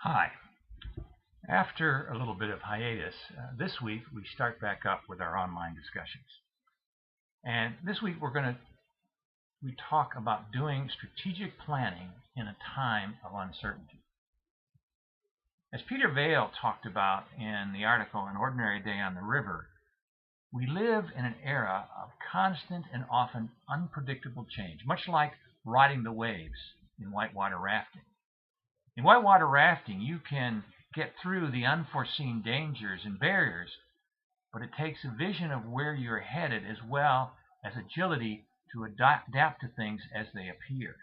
Hi. After a little bit of hiatus, this week we start back up with our online discussions. And this week we talk about doing strategic planning in a time of uncertainty. As Peter Vail talked about in the article An Ordinary Day on the River, we live in an era of constant and often unpredictable change, much like riding the waves in whitewater rafting. In whitewater rafting, you can get through the unforeseen dangers and barriers, but it takes a vision of where you're headed as well as agility to adapt to things as they appear.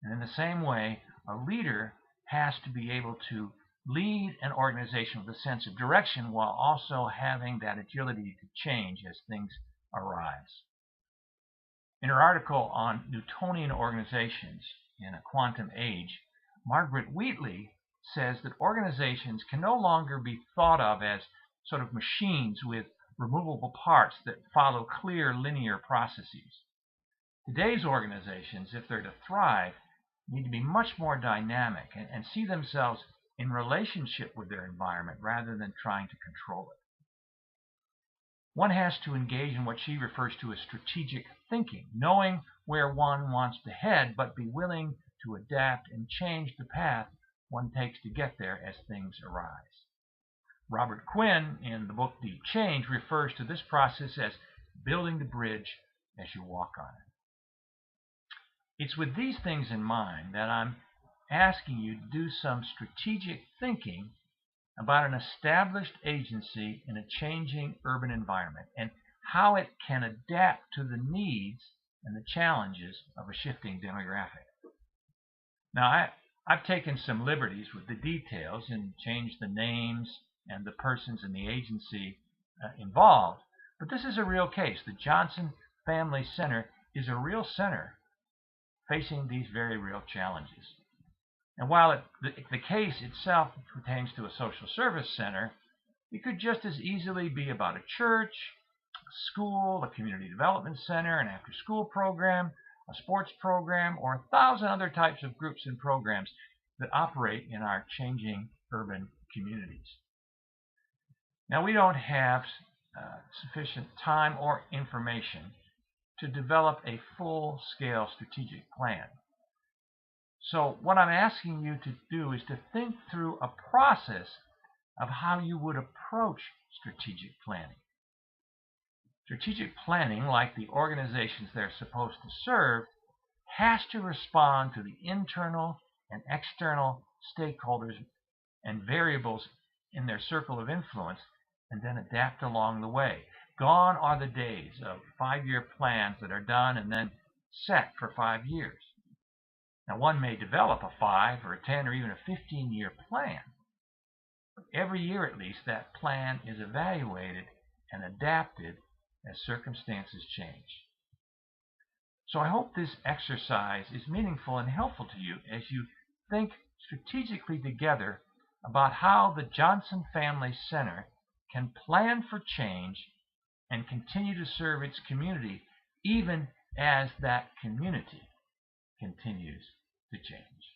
And in the same way, a leader has to be able to lead an organization with a sense of direction while also having that agility to change as things arise. In her article on Newtonian organizations in a quantum age, Margaret Wheatley says that organizations can no longer be thought of as sort of machines with removable parts that follow clear linear processes. Today's organizations, if they're to thrive, need to be much more dynamic and see themselves in relationship with their environment rather than trying to control it. One has to engage in what she refers to as strategic thinking, knowing where one wants to head, but be willing to adapt and change the path one takes to get there as things arise. Robert Quinn, in the book Deep Change, refers to this process as building the bridge as you walk on it. It's with these things in mind that I'm asking you to do some strategic thinking about an established agency in a changing urban environment and how it can adapt to the needs and the challenges of a shifting demographic. Now, I've taken some liberties with the details and changed the names and the persons in the agency involved, but this is a real case. The Johnson Family Center is a real center facing these very real challenges. And while the case itself pertains to a social service center, it could just as easily be about a church, a school, a community development center, an after-school program, a sports program, or 1,000 other types of groups and programs that operate in our changing urban communities. Now, we don't have sufficient time or information to develop a full-scale strategic plan. So what I'm asking you to do is to think through a process of how you would approach strategic planning. Strategic planning, like the organizations they're supposed to serve, has to respond to the internal and external stakeholders and variables in their circle of influence and then adapt along the way. Gone are the days of 5-year plans that are done and then set for 5 years. Now, one may develop a 5 or a 10 or even a 15-year plan. But every year at least, that plan is evaluated and adapted as circumstances change. So I hope this exercise is meaningful and helpful to you as you think strategically together about how the Johnson Family Center can plan for change and continue to serve its community even as that community continues to change.